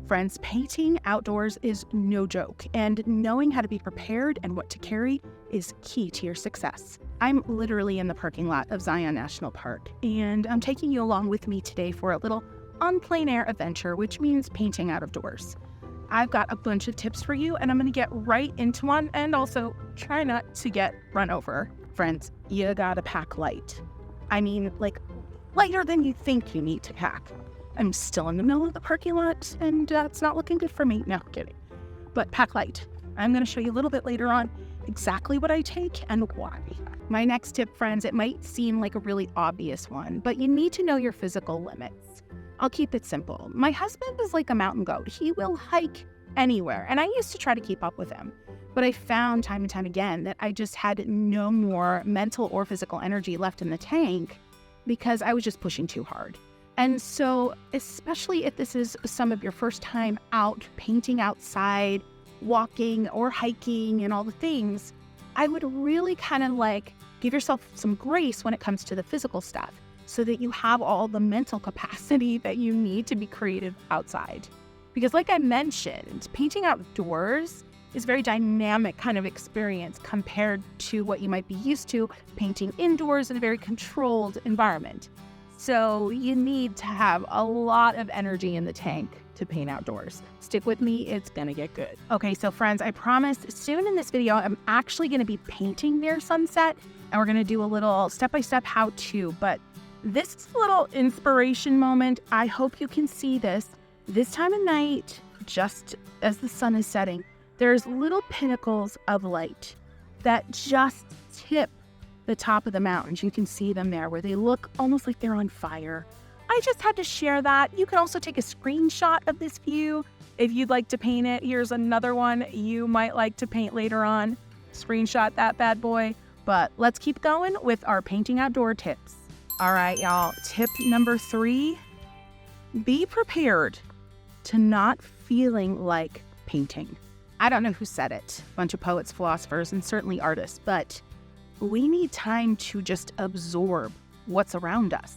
Friends, painting outdoors is no joke, and knowing how to be prepared and what to carry is key to your success. I'm literally in the parking lot of Zion National Park, and I'm taking you along with me today for a little on plein air adventure, which means painting out of doors. I've got a bunch of tips for you, and I'm going to get right into one and also try not to get run over. Friends, you gotta pack light. I mean, like, lighter than you think you need to pack. I'm still in the middle of the parking lot, and it's not looking good for me. No, kidding. But pack light. I'm going to show you a little bit later on exactly what I take and why. My next tip, friends, it might seem like a really obvious one, but you need to know your physical limits. I'll keep it simple. My husband is like a mountain goat. He will hike anywhere, and I used to try to keep up with him. But I found time and time again that I just had no more mental or physical energy left in the tank because I was just pushing too hard. And so, especially if this is some of your first time out painting outside, walking or hiking and all the things, I would really kind of like give yourself some grace when it comes to the physical stuff so that you have all the mental capacity that you need to be creative outside. Because like I mentioned, painting outdoors is a very dynamic kind of experience compared to what you might be used to painting indoors in a very controlled environment. So you need to have a lot of energy in the tank to paint outdoors. Stick with me, it's gonna get good. Okay, so friends, I promise soon in this video, I'm actually gonna be painting near sunset, and we're gonna do a little step-by-step how-to, but this is a little inspiration moment. I hope you can see this. This time of night, just as the sun is setting, there's little pinnacles of light that just tip the top of the mountains. You can see them there where they look almost like they're on fire. I just had to share that. You can also take a screenshot of this view if you'd like to paint it. Here's another one you might like to paint later on. Screenshot that bad boy. But let's keep going with our painting outdoor tips. All right, y'all. Tip number 3, be prepared to not feeling like painting. I don't know who said it, a bunch of poets, philosophers, and certainly artists, but we need time to just absorb what's around us.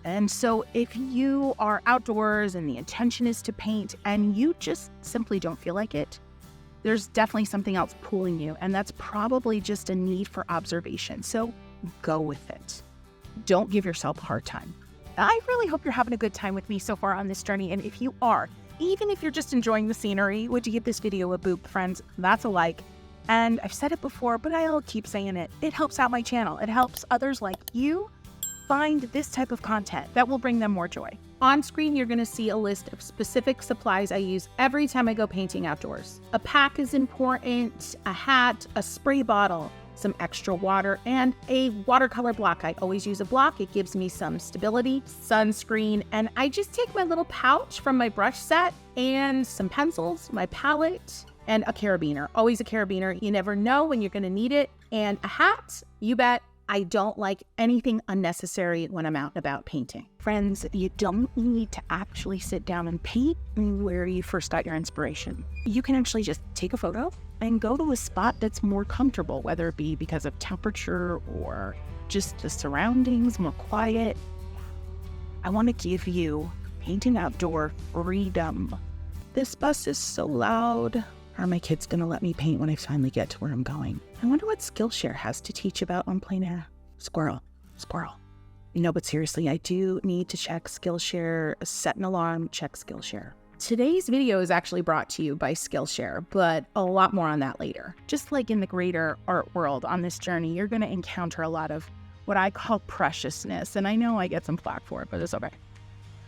And so if you are outdoors and the intention is to paint and you just simply don't feel like it, there's definitely something else pulling you, and that's probably just a need for observation. So go with it. Don't give yourself a hard time. I really hope you're having a good time with me so far on this journey, and if you are, even if you're just enjoying the scenery, would you give this video a boop, friends? That's a like. And I've said it before, but I'll keep saying it. It helps out my channel. It helps others like you find this type of content that will bring them more joy. On screen, you're going to see a list of specific supplies I use every time I go painting outdoors. A pack is important, a hat, a spray bottle, some extra water, and a watercolor block. I always use a block. It gives me some stability, sunscreen, and I just take my little pouch from my brush set and some pencils, my palette, and a carabiner. Always a carabiner. You never know when you're going to need it. And a hat, you bet. I don't like anything unnecessary when I'm out and about painting. Friends, you don't need to actually sit down and paint where you first got your inspiration. You can actually just take a photo and go to a spot that's more comfortable, whether it be because of temperature or just the surroundings, more quiet. I want to give you painting outdoor freedom. This bus is so loud. Are my kids going to let me paint when I finally get to where I'm going? I wonder what Skillshare has to teach about on plein air. Squirrel. No, but seriously, I do need to check Skillshare, set an alarm, check Skillshare. Today's video is actually brought to you by Skillshare, but a lot more on that later. Just like in the greater art world on this journey, you're going to encounter a lot of what I call preciousness, and I know I get some flack for it, but it's okay.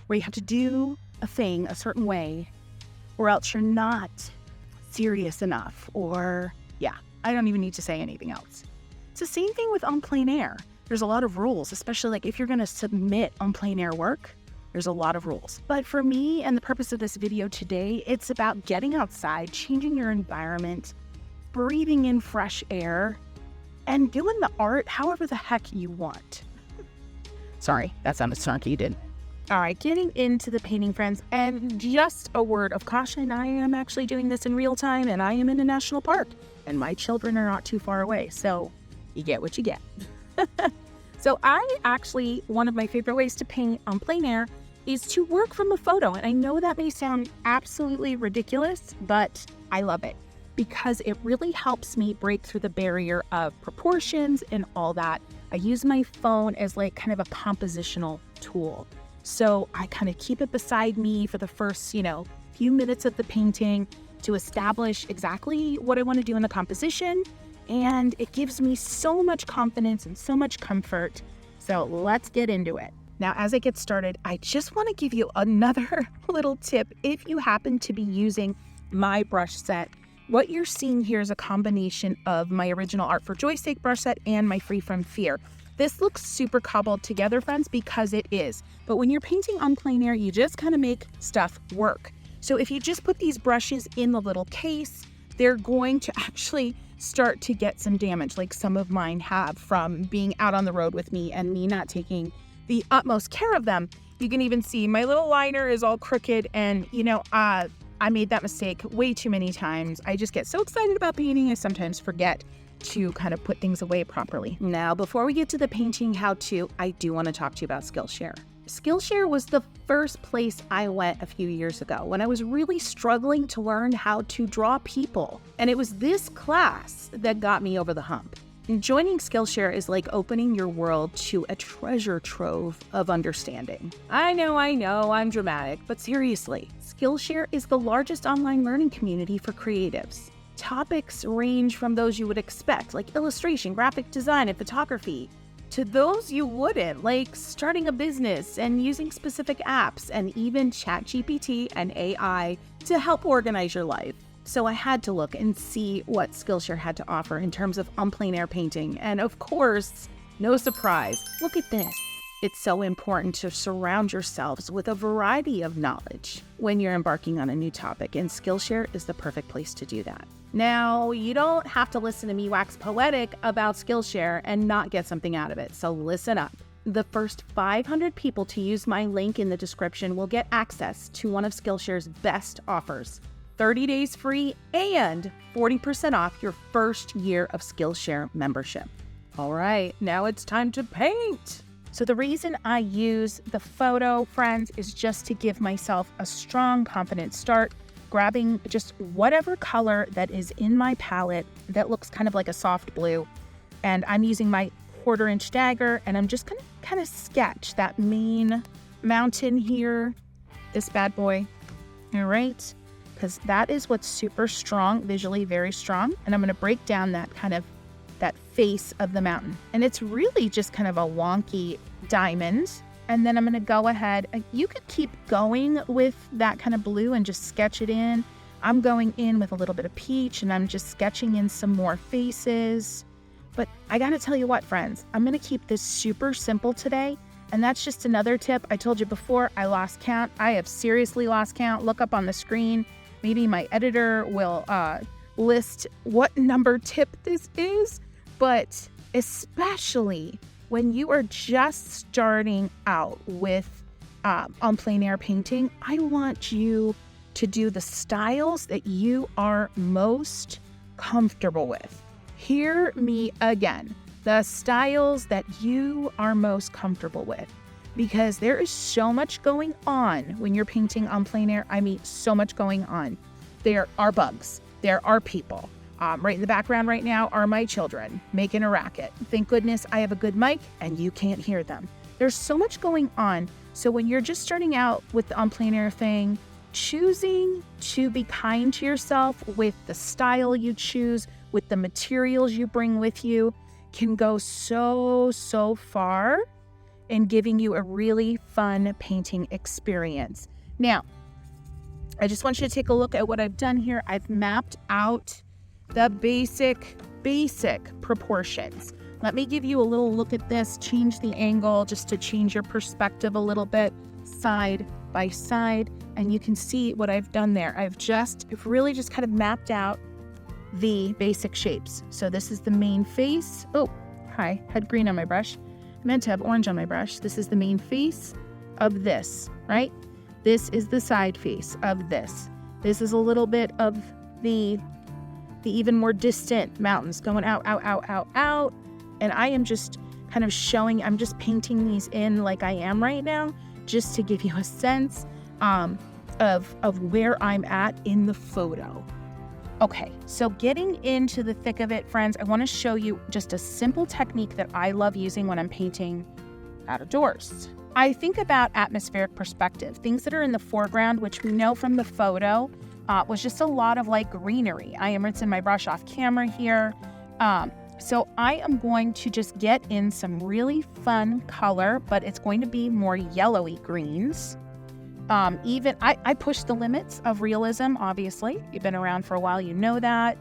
Where you have to do a thing a certain way, or else you're not serious enough, or I don't even need to say anything else. It's the same thing with on plein air. There's a lot of rules, especially like if you're going to submit on plein air work, there's a lot of rules. But for me and the purpose of this video today, it's about getting outside, changing your environment, breathing in fresh air, and doing the art however the heck you want. Sorry, that sounded snarky, didn't it? All right, getting into the painting, friends, and just a word of caution, I am actually doing this in real time, and I am in a national park, and my children are not too far away, so you get what you get. So one of my favorite ways to paint on plein air is to work from a photo. And I know that may sound absolutely ridiculous, but I love it because it really helps me break through the barrier of proportions and all that. I use my phone as like kind of a compositional tool. So I kind of keep it beside me for the first, few minutes of the painting to establish exactly what I want to do in the composition. And it gives me so much confidence and so much comfort. So let's get into it. Now, as I get started, I just want to give you another little tip. If you happen to be using my brush set, what you're seeing here is a combination of my original Art for Joy's Sake brush set and my Free From Fear. This looks super cobbled together, friends, because it is. But when you're painting on plein air, you just kind of make stuff work. So if you just put these brushes in the little case, they're going to actually start to get some damage, like some of mine have from being out on the road with me and me not taking the utmost care of them. You can even see my little liner is all crooked, and I made that mistake way too many times. I just get so excited about painting, I sometimes forget to kind of put things away properly. Now, before we get to the painting how-to, I do want to talk to you about Skillshare. Skillshare was the first place I went a few years ago when I was really struggling to learn how to draw people. And it was this class that got me over the hump. And joining Skillshare is like opening your world to a treasure trove of understanding. I know, I'm dramatic, but seriously, Skillshare is the largest online learning community for creatives. Topics range from those you would expect, like illustration, graphic design, and photography, to those you wouldn't, like starting a business and using specific apps, and even ChatGPT and AI to help organize your life. So I had to look and see what Skillshare had to offer in terms of on plein air painting. And of course, no surprise, look at this. It's so important to surround yourselves with a variety of knowledge when you're embarking on a new topic, and Skillshare is the perfect place to do that. Now, you don't have to listen to me wax poetic about Skillshare and not get something out of it, so listen up. The first 500 people to use my link in the description will get access to one of Skillshare's best offers. 30 days free and 40% off your first year of Skillshare membership. All right, now it's time to paint. So the reason I use the photo, friends, is just to give myself a strong, confident start, grabbing just whatever color that is in my palette that looks kind of like a soft blue. And I'm using my 1/4-inch dagger, and I'm just gonna kind of sketch that main mountain here, this bad boy. All right. Because that is what's super strong, visually very strong. And I'm going to break down that face of the mountain. And it's really just kind of a wonky diamond. And then I'm going to go ahead. You could keep going with that kind of blue and just sketch it in. I'm going in with a little bit of peach, and I'm just sketching in some more faces. But I got to tell you what, friends, I'm going to keep this super simple today. And that's just another tip. I told you before, I lost count. I have seriously lost count. Look up on the screen. Maybe my editor will list what number tip this is, but especially when you are just starting out with on plein air painting, I want you to do the styles that you are most comfortable with. Hear me again, the styles that you are most comfortable with. Because there is so much going on when you're painting on plein air. I mean, so much going on. There are bugs. There are people. Right in the background right now are my children making a racket. Thank goodness I have a good mic and you can't hear them. There's so much going on. So when you're just starting out with the on plein air thing, choosing to be kind to yourself with the style you choose, with the materials you bring with you, can go so far in giving you a really fun painting experience. Now, I just want you to take a look at what I've done here. I've mapped out the basic proportions. Let me give you a little look at this, change the angle just to change your perspective a little bit, side by side, and you can see what I've done there. I've really just kind of mapped out the basic shapes. So this is the main face. Oh, hi, had green on my brush. I meant to have orange on my brush. This is the main face of this, right? This is the side face of this. This is a little bit of the even more distant mountains going out. And I am just kind of showing, I'm just painting these in like I am right now, just to give you a sense of where I'm at in the photo. Okay, so getting into the thick of it, friends, I want to show you just a simple technique that I love using when I'm painting out of doors. I think about atmospheric perspective, things that are in the foreground, which we know from the photo was just a lot of like greenery. I am rinsing my brush off camera here. So I am going to just get in some really fun color, but it's going to be more yellowy greens. I push the limits of realism, obviously. You've been around for a while, you know that.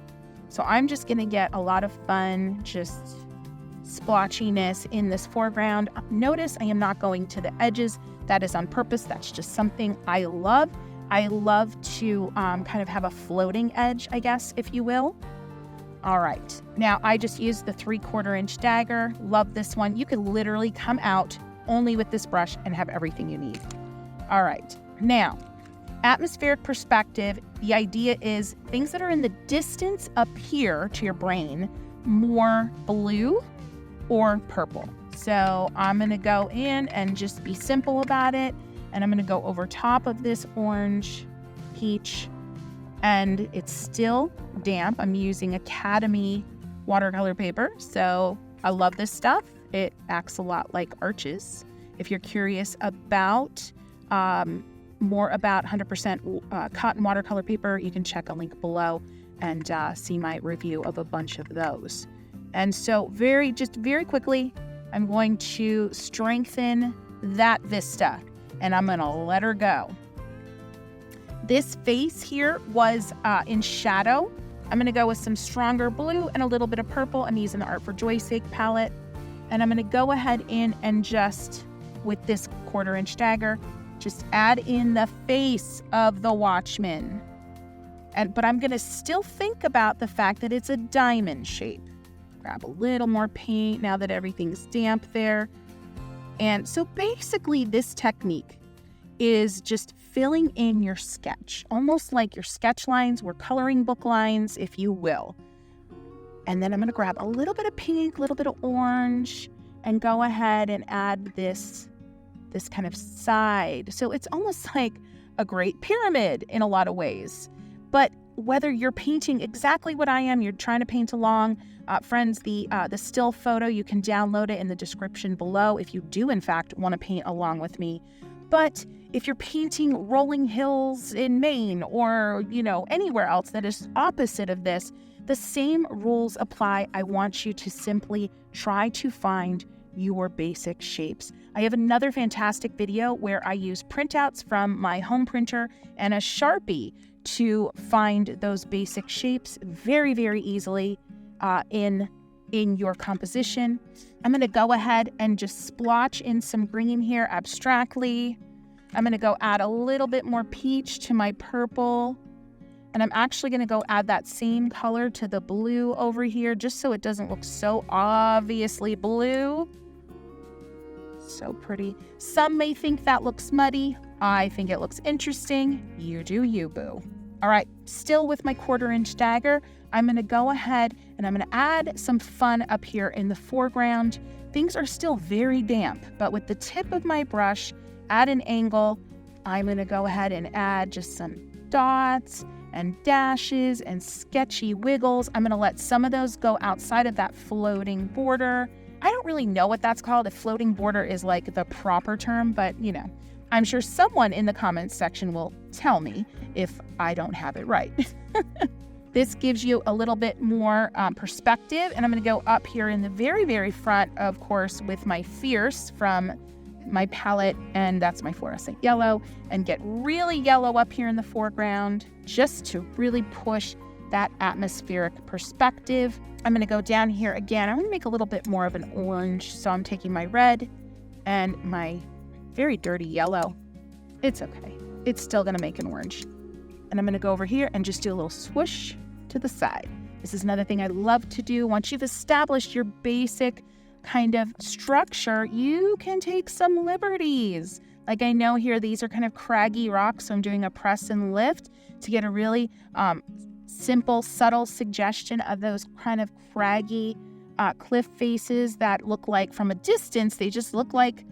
So I'm just gonna get a lot of fun, just splotchiness in this foreground. Notice I am not going to the edges. That is on purpose. That's just something I love. I love to kind of have a floating edge, I guess, if you will. All right, now I just used the 3/4 inch dagger. Love this one. You can literally come out only with this brush and have everything you need. All right, now, atmospheric perspective, the idea is things that are in the distance up here to your brain, more blue or purple. So I'm gonna go in and just be simple about it. And I'm gonna go over top of this orange peach, and it's still damp. I'm using Academy watercolor paper, so I love this stuff. It acts a lot like arches. If you're curious about more about 100% cotton watercolor paper, you can check a link below and see my review of a bunch of those. And so very quickly, I'm going to strengthen that vista and I'm gonna let her go. This face here was in shadow. I'm gonna go with some stronger blue and a little bit of purple. I'm using the Art for Joy's Sake palette. And I'm gonna go ahead in and just, with this 1/4 inch dagger, just add in the face of the Watchman. But I'm gonna still think about the fact that it's a diamond shape. Grab a little more paint now that everything's damp there. And so basically this technique is just filling in your sketch, almost like your sketch lines were coloring book lines, if you will. And then I'm gonna grab a little bit of pink, a little bit of orange, and go ahead and add this kind of side. So it's almost like a great pyramid in a lot of ways. But whether you're painting exactly what I am, you're trying to paint along, friends, the still photo, you can download it in the description below if you do in fact want to paint along with me. But if you're painting rolling hills in Maine or, anywhere else that is opposite of this, the same rules apply. I want you to simply try to find your basic shapes. I have another fantastic video where I use printouts from my home printer and a Sharpie to find those basic shapes very, very easily in your composition. I'm gonna go ahead and just splotch in some green here abstractly. I'm gonna go add a little bit more peach to my purple. And I'm actually gonna go add that same color to the blue over here, just so it doesn't look so obviously blue. So pretty. Some may think that looks muddy. I think it looks interesting. You do you, boo. All right, still with my 1/4 inch dagger, I'm gonna go ahead and I'm gonna add some fun up here in the foreground. Things are still very damp, but with the tip of my brush at an angle, I'm gonna go ahead and add just some dots and dashes and sketchy wiggles. I'm gonna let some of those go outside of that floating border. I don't really know what that's called. If floating border is like the proper term, but I'm sure someone in the comments section will tell me if I don't have it right. This gives you a little bit more perspective, and I'm gonna go up here in the very, very front, of course, with my Fierce from my palette, and that's my fluorescent yellow, and get really yellow up here in the foreground just to really push that atmospheric perspective. I'm gonna go down here again. I'm gonna make a little bit more of an orange, so I'm taking my red and my very dirty yellow. It's okay. It's still gonna make an orange. And I'm gonna go over here and just do a little swoosh to the side. This is another thing I love to do. Once you've established your basic kind of structure, you can take some liberties. Like I know here, these are kind of craggy rocks, so I'm doing a press and lift to get a really simple, subtle suggestion of those kind of craggy cliff faces that look like, from a distance, they just look like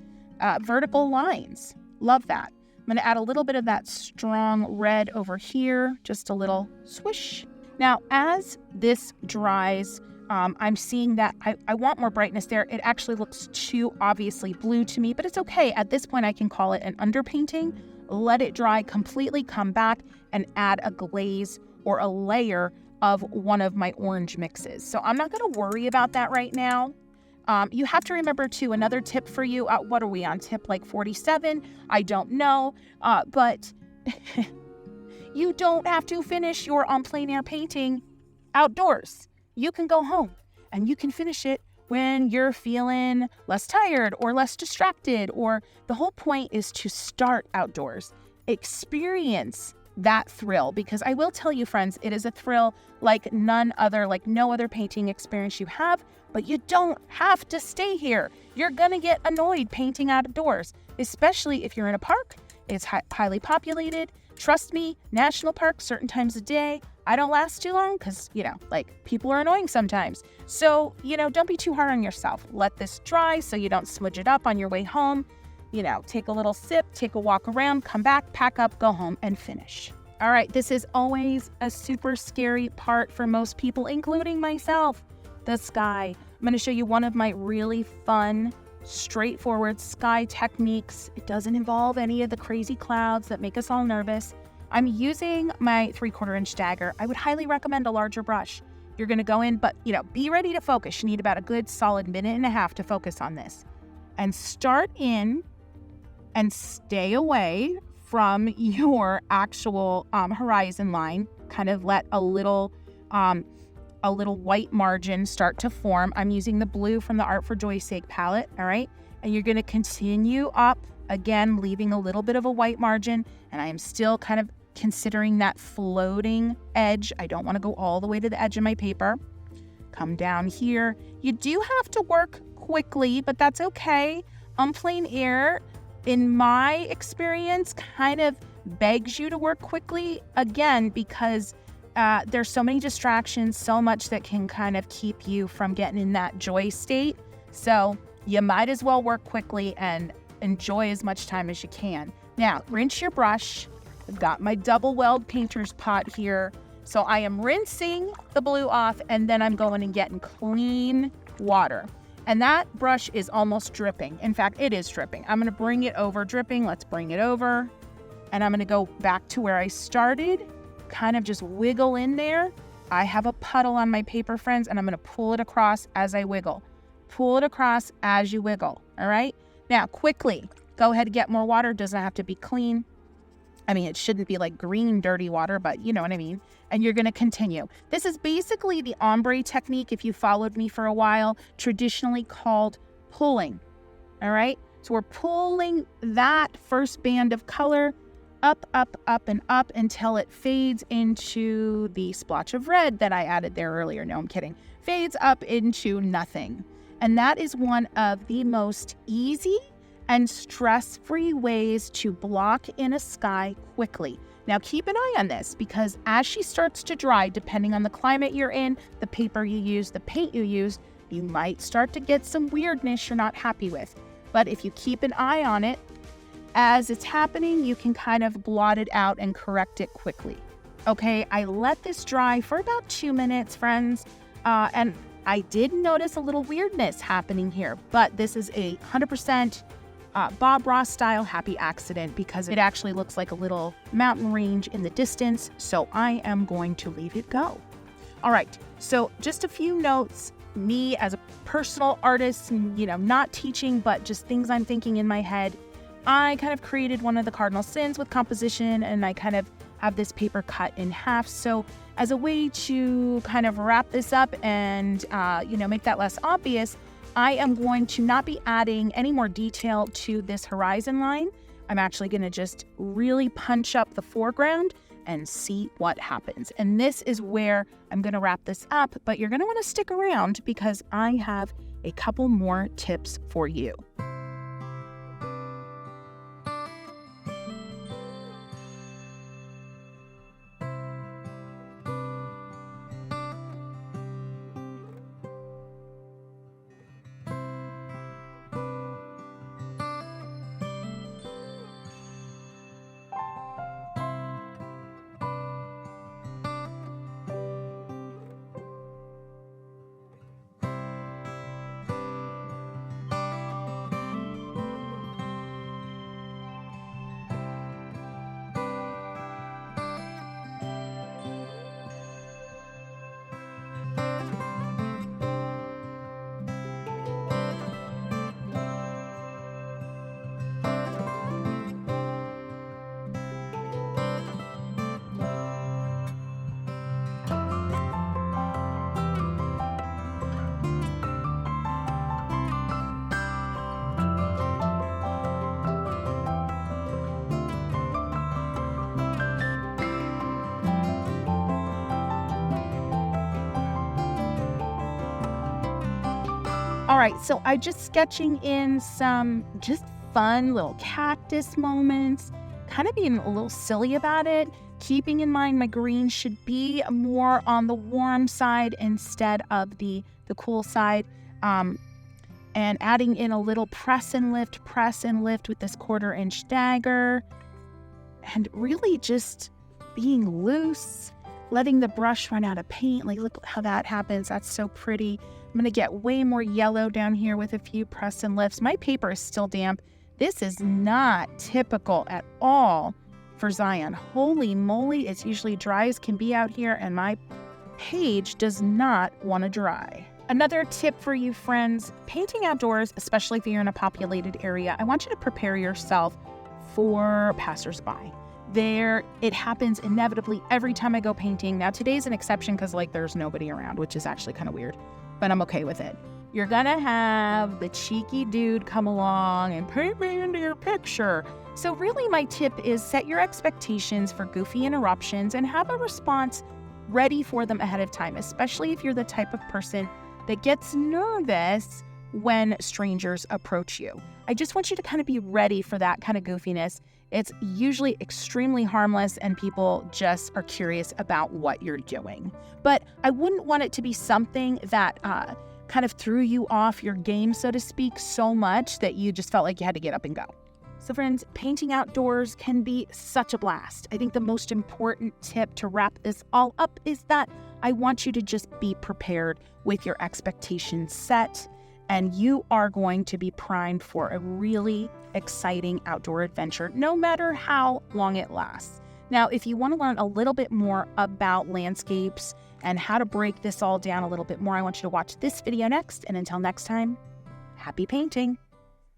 vertical lines. Love that. I'm going to add a little bit of that strong red over here, just a little swish. Now, as this dries, I'm seeing that I want more brightness there. It actually looks too obviously blue to me, but it's okay. At this point, I can call it an underpainting. Let it dry completely, come back and add a glaze or a layer of one of my orange mixes. So I'm not going to worry about that right now. You have to remember too, another tip for you, what are we on, tip like 47? I don't know, but you don't have to finish your plein air painting outdoors. You can go home and you can finish it when you're feeling less tired or less distracted, or the whole point is to start outdoors, experience that thrill, because I will tell you, friends, it is a thrill like no other painting experience you have, but you don't have to stay here. You're gonna get annoyed painting outdoors, especially if you're in a park. It's highly populated. Trust me, national parks, certain times of day, I don't last too long because, people are annoying sometimes. So, don't be too hard on yourself. Let this dry so you don't smudge it up on your way home. Take a little sip, take a walk around, come back, pack up, go home, and finish. All right, this is always a super scary part for most people, including myself, the sky. I'm going to show you one of my really fun, straightforward sky techniques. It doesn't involve any of the crazy clouds that make us all nervous. I'm using my 3/4 inch dagger. I would highly recommend a larger brush. You're going to go in, but be ready to focus. You need about a good solid minute and a half to focus on this. And start in and stay away from your actual horizon line. Kind of let a little white margin start to form. I'm using the blue from the Art for Joy's Sake palette, all right? And you're gonna continue up, again, leaving a little bit of a white margin, and I am still kind of considering that floating edge. I don't wanna go all the way to the edge of my paper. Come down here. You do have to work quickly, but that's okay. Plein air, in my experience, kind of begs you to work quickly, again, because there's so many distractions, so much that can kind of keep you from getting in that joy state. So you might as well work quickly and enjoy as much time as you can. Now, rinse your brush. I've got my double weld painter's pot here. So I am rinsing the blue off, and then I'm going and getting clean water. And that brush is almost dripping. In fact, it is dripping. I'm gonna bring it over dripping. Let's bring it over. And I'm gonna go back to where I started, kind of just wiggle in there. I have a puddle on my paper, friends, and I'm gonna pull it across as I wiggle. Pull it across as you wiggle, all right? Now, quickly, go ahead and get more water. Doesn't have to be clean. I mean, it shouldn't be like green, dirty water, but you know what I mean. And you're gonna continue. This is basically the ombre technique, if you followed me for a while, traditionally called pulling, all right? So we're pulling that first band of color up, up, up, and up until it fades into the splotch of red that I added there earlier. No, I'm kidding. Fades up into nothing. And that is one of the most easy and stress-free ways to block in a sky quickly. Now keep an eye on this, because as she starts to dry, depending on the climate you're in, the paper you use, the paint you use, you might start to get some weirdness you're not happy with. But if you keep an eye on it, as it's happening, you can kind of blot it out and correct it quickly. Okay, I let this dry for about 2 minutes, friends, and I did notice a little weirdness happening here, but this is a 100% Bob Ross style happy accident, because it actually looks like a little mountain range in the distance, so I am going to leave it go. All right, so just a few notes. Me as a personal artist, not teaching, but just things I'm thinking in my head. I kind of created one of the cardinal sins with composition, and I kind of have this paper cut in half. So as a way to kind of wrap this up and, make that less obvious, I am going to not be adding any more detail to this horizon line. I'm actually going to just really punch up the foreground and see what happens. And this is where I'm going to wrap this up, but you're going to want to stick around because I have a couple more tips for you. All right, so I'm just sketching in some just fun little cactus moments, kind of being a little silly about it, keeping in mind my green should be more on the warm side instead of the cool side, and adding in a little press and lift with this 1/4 inch dagger, and really just being loose, letting the brush run out of paint. Like, look how that happens. That's so pretty. I'm going to get way more yellow down here with a few press and lifts. My paper is still damp. This is not typical at all for Zion. Holy moly, it's usually dry as can be out here, and my page does not want to dry. Another tip for you friends, painting outdoors, especially if you're in a populated area, I want you to prepare yourself for passersby. It happens inevitably every time I go painting. Now today's an exception because there's nobody around, which is actually kind of weird, but I'm okay with it. You're gonna have the cheeky dude come along and paint me into your picture. So really my tip is set your expectations for goofy interruptions and have a response ready for them ahead of time, especially if you're the type of person that gets nervous when strangers approach you. I just want you to kind of be ready for that kind of goofiness. It's usually extremely harmless and people just are curious about what you're doing. But I wouldn't want it to be something that kind of threw you off your game, so to speak, so much that you just felt like you had to get up and go. So friends, painting outdoors can be such a blast. I think the most important tip to wrap this all up is that I want you to just be prepared with your expectations set, and you are going to be primed for a really exciting outdoor adventure, no matter how long it lasts. Now, if you want to learn a little bit more about landscapes and how to break this all down a little bit more, I want you to watch this video next. And until next time, happy painting.